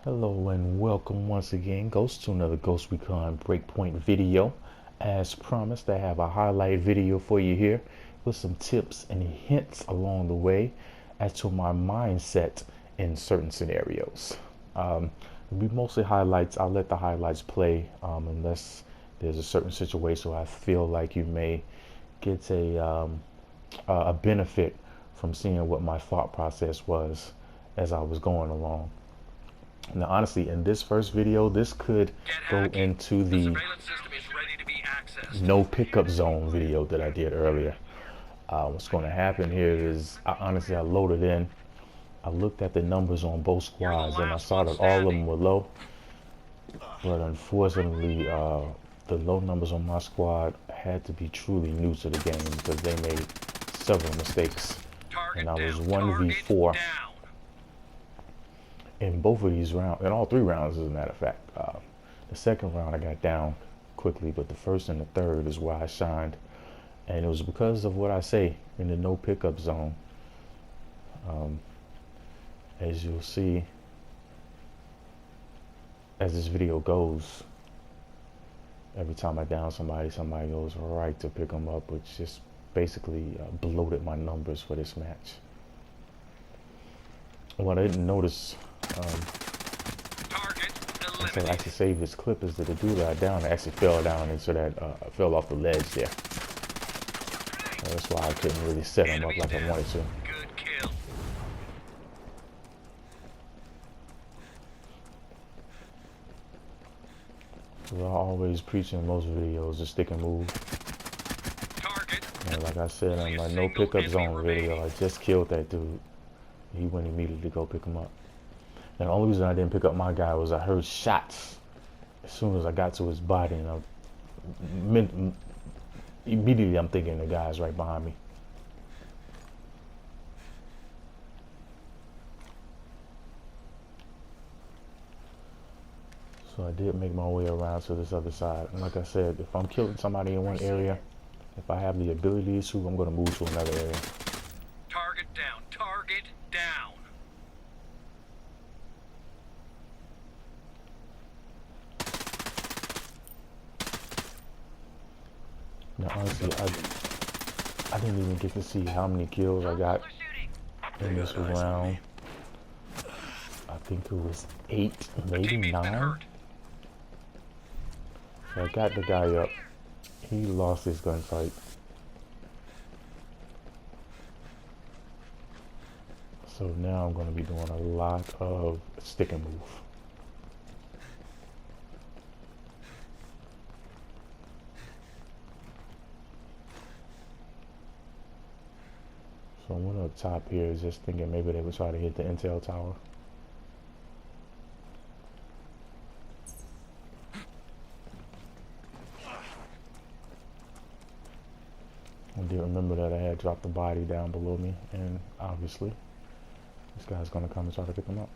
Hello and welcome once again, Ghost, to another Ghost Recon Breakpoint video. As promised, I have a highlight video for you here with some tips and hints along the way as to my mindset in certain scenarios. It'll be mostly highlights. I'll let the highlights play unless there's a certain situation where I feel like you may get a benefit from seeing what my thought process was as I was going along. Now, honestly, in this first video, this could go into the no pickup zone video that I did earlier. What's going to happen here is, I loaded in. I looked at the numbers on both squads, and I saw that all of them were low. But unfortunately, the low numbers on my squad had to be truly new to the game because they made several mistakes. And I was 1v4. In both of these rounds, in all three rounds, as a matter of fact. The second round I got down quickly, but the first and the third is where I shined. And it was because of what I say in the no pickup zone. As you'll see, as this video goes, every time I down somebody goes right to pick them up, which just basically bloated my numbers for this match. What I didn't notice until I actually saved this clip is that the dude that I downed actually fell down into that, fell off the ledge there. That's why I couldn't really set him up like I wanted to. Good kill. I always preach in most videos to stick and move. And like I said in my no pickup zone video, I just killed that dude. He went immediately to go pick him up. And the only reason I didn't pick up my guy was I heard shots as soon as I got to his body, and immediately I'm thinking the guy's right behind me. So I did make my way around to this other side. And like I said, if I'm killing somebody in one area, if I have the ability to, I'm going to move to another area. Target down. Target down. Now, honestly, I didn't even get to see how many kills I got in this round. I think it was 8, maybe 9. So I got the guy up. He lost his gunfight. So now I'm going to be doing a lot of stick and move. So I went up top here just thinking maybe they would try to hit the intel tower. I did remember that I had dropped the body down below me, and obviously this guy's going to come and try to pick him up.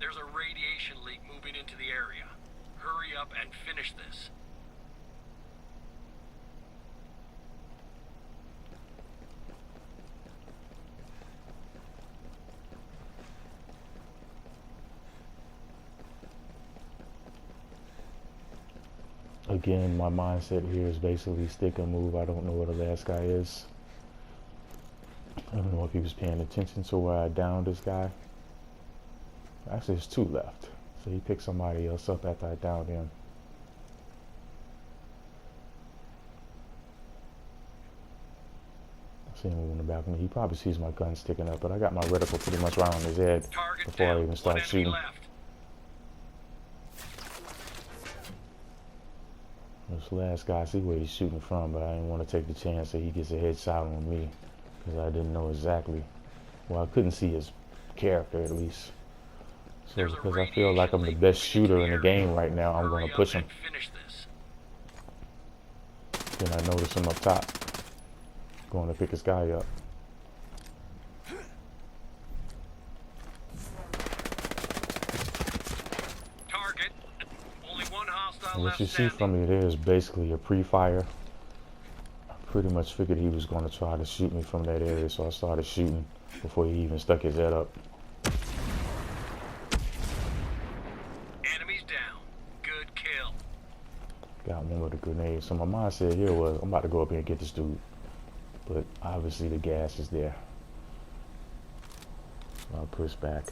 There's a radiation leak moving into the area. Hurry up and finish this. Again, my mindset here is basically stick and move. I don't know where the last guy is. I don't know if he was paying attention to where I downed this guy. Actually, there's 2 left. So he picked somebody else up after I downed him. I see him in the balcony. He probably sees my gun sticking up, but I got my reticle pretty much right on his head before I even start shooting. This last guy, I see where he's shooting from, but I didn't want to take the chance that he gets a headshot on me because I didn't know exactly. Well, I couldn't see his character at least. So because I feel like I'm the best shooter in the game right now, I'm going to push him. Then I notice him up top, going to pick this guy up. Only one hostile And what left you see from me there is basically a pre-fire Pretty much figured he was going to try to shoot me from that area, so I started shooting before he even stuck his head up. Enemies down. Good kill. Got one with a grenade. So my mindset here was, I'm about to go up here and get this dude. But obviously the gas is there. So I'll push back.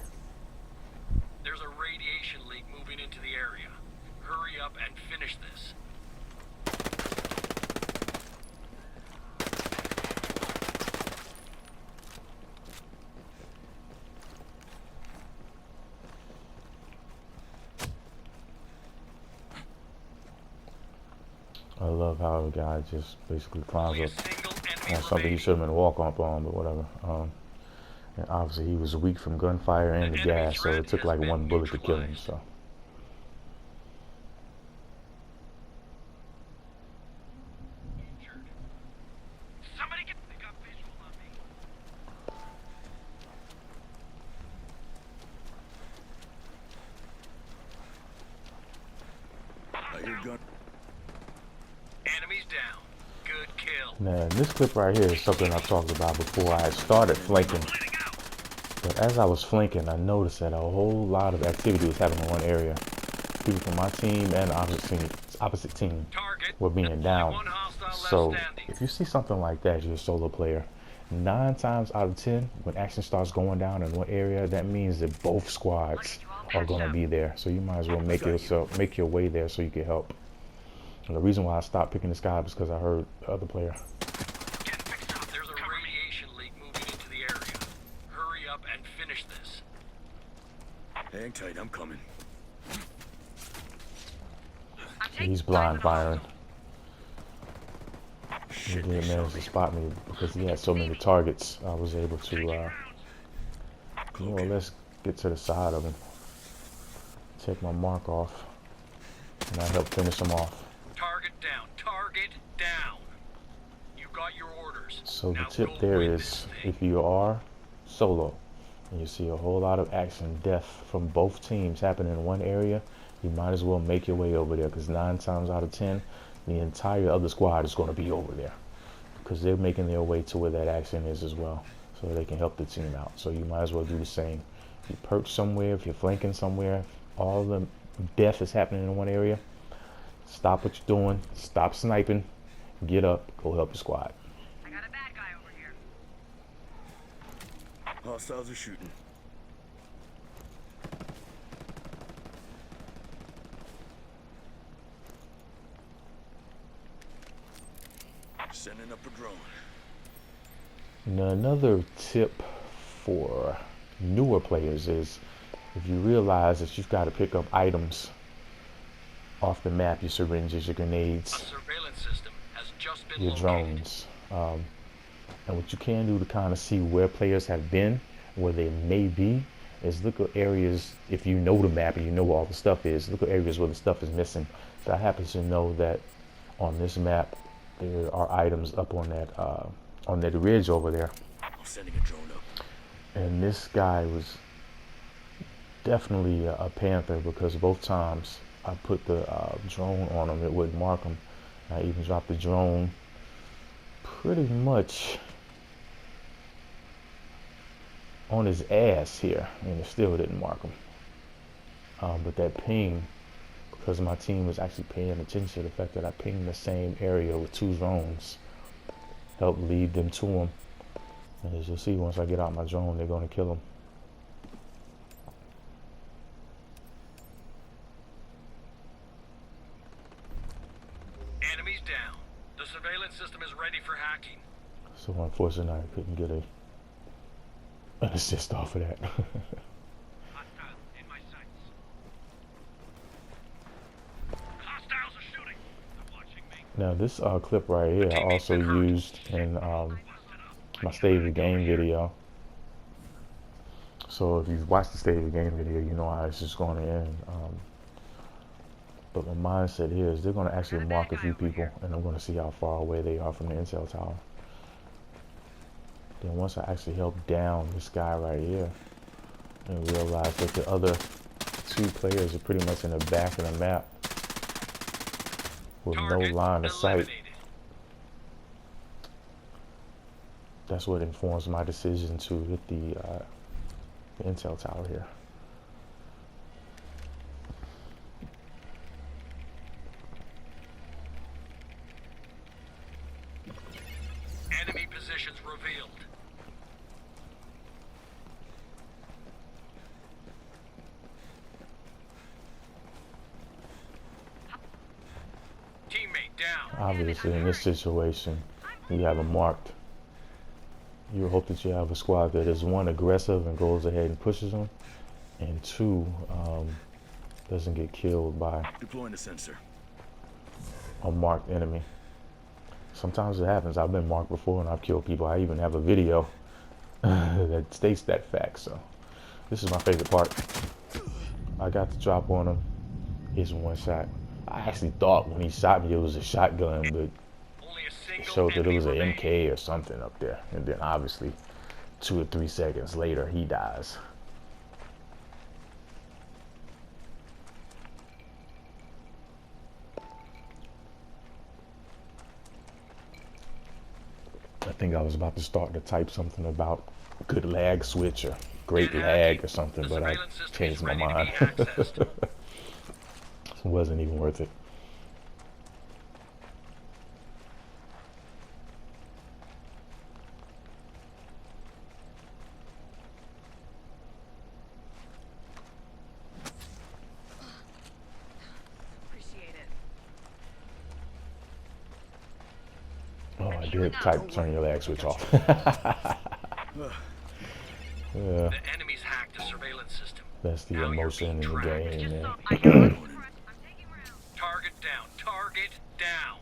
There's a radiation leak moving into the area. Hurry up and finish this. I love how the guy just basically climbs Only a up single on enemy something he remaining. should have been walking up on, but whatever. And obviously he was weak from gunfire and the The enemy gas, so threat it took has like been one bullet to kill him. neutralized. So Somebody get they got visual on me. I hear gun. Enemies down. Good kill. now this clip right here is something I talked about before. I had started flanking, but as I was flanking, I noticed that a whole lot of activity was happening in one area. People from my team and the opposite team Target. were being Only down. one hostile left So standing. if you see something like that, you're a solo player. 9 times out of 10, when action starts going down in one area, that means that both squads are going to be there. So you might as well make your way there so you can help. And the reason why I stopped picking this guy was because I heard the other player. Get fixed up. There's a radiation leak moving into the area. Hurry up and finish this. Hang tight, I'm coming. He's blind firing. He Shit, didn't they saw manage to me. spot me because he had so many targets. I was able to, more or less get to the side of him, take my mark off, and I helped finish him off. Target down. Target down. You got your orders. So the Now tip go there win is, this thing. if you are solo and you see a whole lot of action, death from both teams happening in one area, you might as well make your way over there, because 9 times out of 10, the entire other squad is going to be over there because they're making their way to where that action is as well, so they can help the team out. So you might as well do the same. If you perch somewhere, if you're flanking somewhere, all the death is happening in one area, stop what you're doing, stop sniping, get up, go help your squad. I got a bad guy over here. Hostiles are shooting. Sending up a drone. Now, another tip for newer players is, if you realize that you've got to pick up items off the map, your syringes, your A grenades, surveillance system has just been your located. drones, and what you can do to kind of see where players have been, where they may be, is look at areas, if you know the map and you know where all the stuff is, look at areas where the stuff is missing. So I happen to know that on this map there are items up on that ridge over there. I'm sending a drone up. And this guy was definitely a panther, because both times I put the drone on him, it wouldn't mark him. I even dropped the drone pretty much on his ass here, and it still didn't mark him. But that ping, because my team was actually paying attention to the fact that I pinged the same area with 2 drones, helped lead them to him. And as you'll see, once I get out my drone, they're going to kill him. Enemies down. The surveillance system is ready for hacking. So unfortunately, I couldn't get an assist off of that. Hostile in my sights. Hostiles are shooting. They're watching me. Now this clip right here I also used in my state of the game video. So if you've watched the state of the game video, you know how it's just going to end. But my mindset here is they're going to actually mark a few people, and I'm going to see how far away they are from the intel tower. Then once I actually help down this guy right here and realize that the other 2 players are pretty much in the back of the map with no Target line of sight, eliminated. That's what informs my decision to hit the intel tower here. Enemy positions revealed. Teammate down. Obviously, in this situation, you have them marked. You hope that you have a squad that is, one, aggressive and goes ahead and pushes them, and two, doesn't get killed by Deploying the sensor. a marked enemy. Sometimes it happens. I've been marked before and I've killed people. I even have a video that states that fact. So this is my favorite part. I got the drop on him. It's one shot. I actually thought when he shot me it was a shotgun, but Only a it single showed that it enemy was an remains. MK or something up there. And then obviously 2 or 3 seconds later he dies. I think I was about to start to type something about good lag switch or great lag or something, The but I surveillance system changed is my ready to mind. be accessed. It wasn't even worth it. Appreciate it. Oh, I did type turn your lag switch off. Yeah, The enemy's hacked the surveillance system. that's the Now you're emotion in being the tracked. game, man. I got one. I'm taking rounds. Target down. Target down.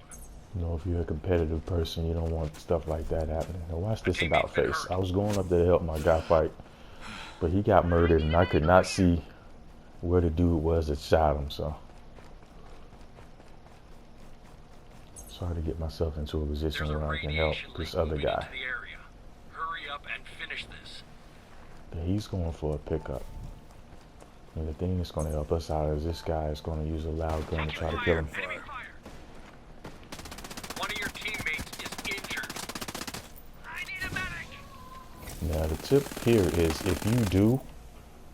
You know, if you're a competitive person, you don't want stuff like that happening. Now watch this teammate's about been face. hurt. I was going up there to help my guy fight, but he got murdered and I could not see where the dude was that shot him, so sorry to get myself into a position There's a where I can help radiation this leak other moving guy. into the area. Hurry up and finish this. Yeah, he's going for a pickup. And the thing that's going to help us out is this guy is going to use a loud gun to try to kill him. Enemy fire. One of your teammates is injured. I need a medic. Now the tip here is if you do One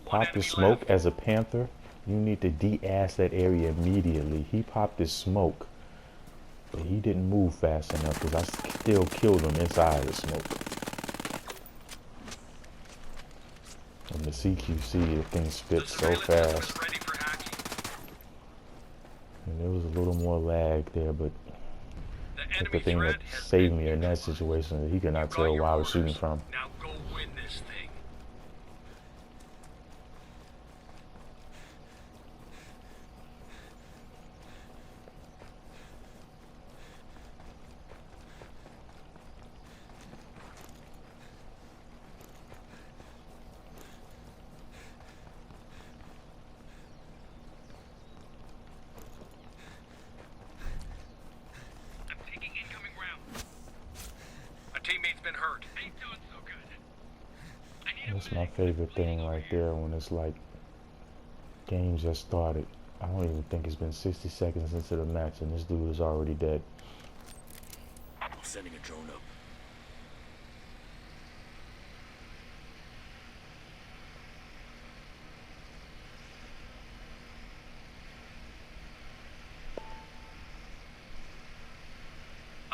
pop the enemy smoke left. as a panther, you need to de-ass that area immediately. He popped his smoke, but he didn't move fast enough because I still killed him inside the smoke. And the CQC, the thing The spits so surveillance system fast. is ready for hacking. And there was a little more lag there, but The I think enemy the thing that threat has saved been me in that neutralized. situation is he could not You got tell your where I was shooting orders. from. Now go win this thing. I'm taking incoming round. A teammate's been hurt. Ain't doing so good. I need a That's my medic. favorite thing right there when it's like game just started. I don't even think it's been 60 seconds into the match and this dude is already dead. I'm sending a drone up.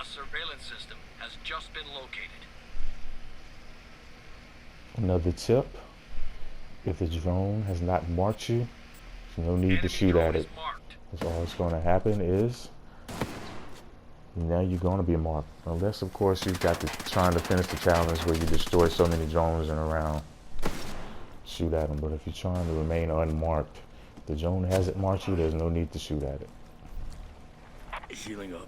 A surveillance system has just been located. Another tip, if the drone has not marked you, there's no need Enemy to shoot drone at is it. marked. That's all that's going to happen is now you're going to be marked. Unless, of course, you've got trying to finish the challenge where you destroy so many drones in a round. Shoot at them. But if you're trying to remain unmarked, if the drone hasn't marked you, there's no need to shoot at it. Healing up.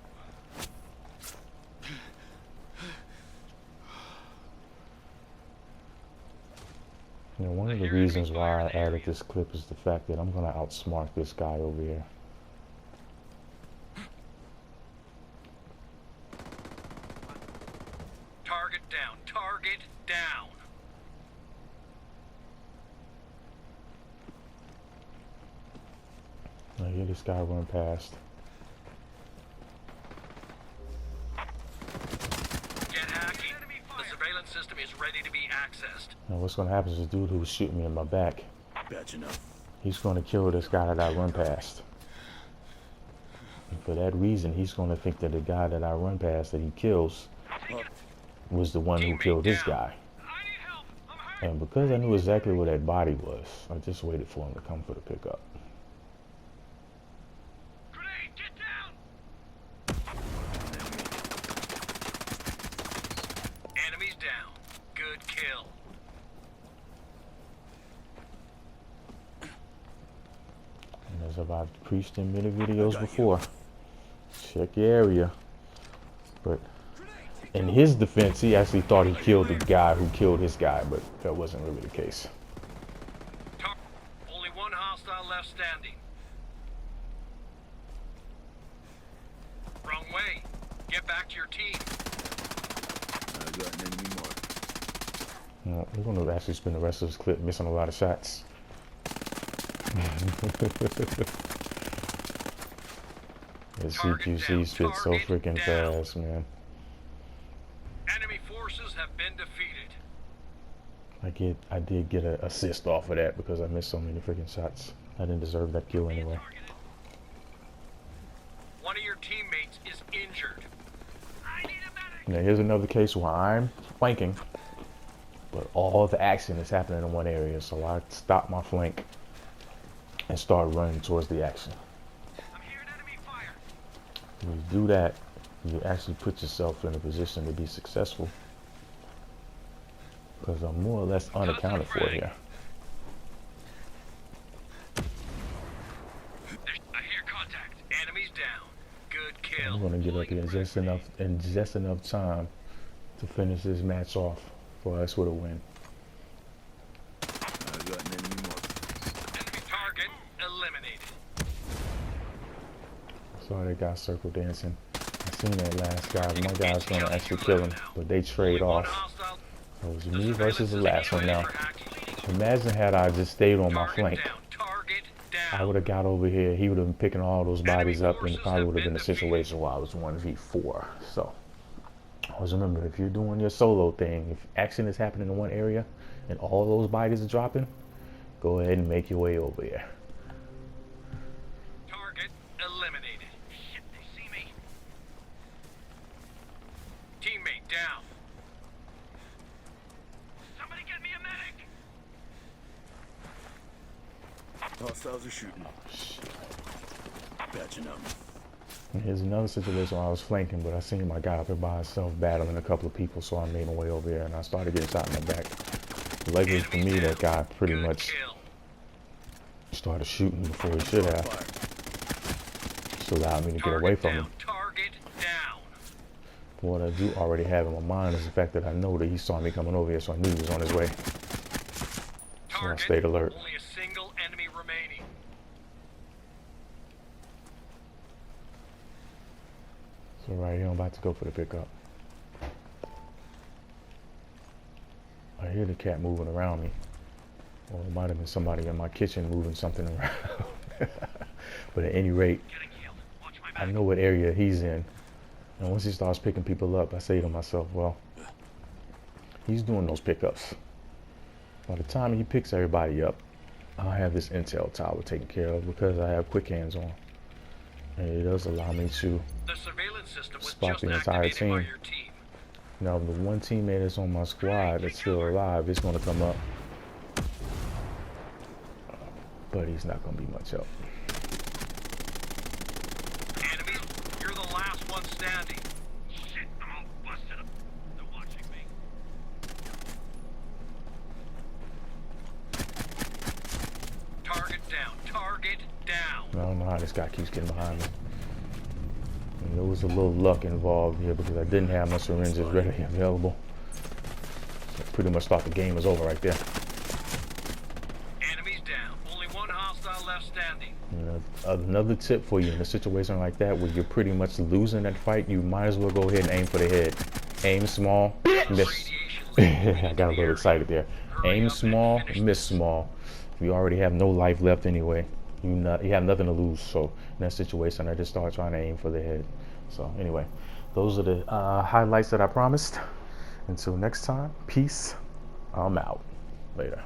You know, one of the reasons why I added this clip is the fact that I'm going to outsmart this guy over here. Target down. Target down. I hear this guy run past. Get hacking. The surveillance surveillance system is ready to be accessed. Now what's gonna happen is this dude who was shooting me in my back, Patching up. he's gonna kill this guy that I run past. And for that reason, he's gonna think that the guy that I run past that he kills Oh, was the one who Teammate killed his down. guy. I need help. I'm hurt. And because I knew exactly where that body was, I just waited for him to come for the pickup. Grenade, get down. Enemies down. Good kill. And as I've preached in many videos got you. before, check your area. But in his defense, he actually thought he killed the guy who killed his guy, but that wasn't really the case. Only one hostile left standing. Wrong way. Get back to your team. I got an enemy mark. We're going to actually spend the rest of this clip missing a lot of shots. The CQC spits so freaking fast, man. Enemy forces have been defeated. I did get an assist off of that because I missed so many freaking shots. I didn't deserve that kill anyway. One of your teammates is injured. I need a medic. Now here's another case where I'm flanking, but all the action is happening in one area, so I stop my flank and start running towards the action. I'm hearing enemy fire. When you do that, you actually put yourself in a position to be successful, because I'm more or less unaccounted for here. I hear contact. Enemies down. Good kill. I'm gonna get up here just enough time to finish this match off for us with a win. I got an enemy mark. Enemy target eliminated. Sorry, that guy circle dancing. I seen that last guy. One guy's gonna actually kill him, but they trade Only one off. hostile. So it was The me surveillance versus the system last is one ready now. for action. Imagine had I just stayed on my Target flank. down. Target I down. would have got over here. He would have been picking all those bodies up, and it probably would have been a forces have been situation where I was 1v4. So always remember, if you're doing your solo thing, if action is happening in one area and all those bodies are dropping, go ahead and make your way over here. Target eliminated. Shit, they see me. Teammate down. Somebody get me a medic. Hostiles are shooting. Patching up. And here's another situation where I was flanking, but I seen my guy up here by himself battling a couple of people, so I made my way over here and I started getting shot in the back. Luckily for me, that guy pretty Good much kill. started shooting before he should have, Fire. which allowed me to get away from him. Target down. But what I do already have in my mind is the fact that I know that he saw me coming over here, so I knew he was on his way. So I Target. stayed alert. Only a single enemy remaining. So right here, I'm about to go for the pickup. I hear the cat moving around me. Or it might have been somebody in my kitchen moving something around. But at any rate, Getting healed. Watch my I back. know what area he's in. And once he starts picking people up, I say to myself, well, he's doing those pickups. By the time he picks everybody up, I'll have this intel tower taken care of because I have quick hands on. And it does allow me to, The surveillance system was spot just the entire activated by team. your team. now the one teammate that's on my squad that's still alive is going to come up. But he's not going to be much help. Enemies, you're the last one standing. Shit, I'm all busted up. They're watching me. Target down. Target down. I don't know how this guy keeps getting behind me. And there was a little luck involved here because I didn't have my syringes readily available. So pretty much thought the game was over right there. Enemies down. Only one hostile left standing. You know, another tip for you in a situation like that where you're pretty much losing that fight, you might as well go ahead and aim for the head. Aim small, miss. I got a little excited there. Aim small, miss small. You already have no life left anyway. You have nothing to lose. So in that situation, I just started trying to aim for the head. So anyway, those are the highlights that I promised. Until next time, peace. I'm out. Later.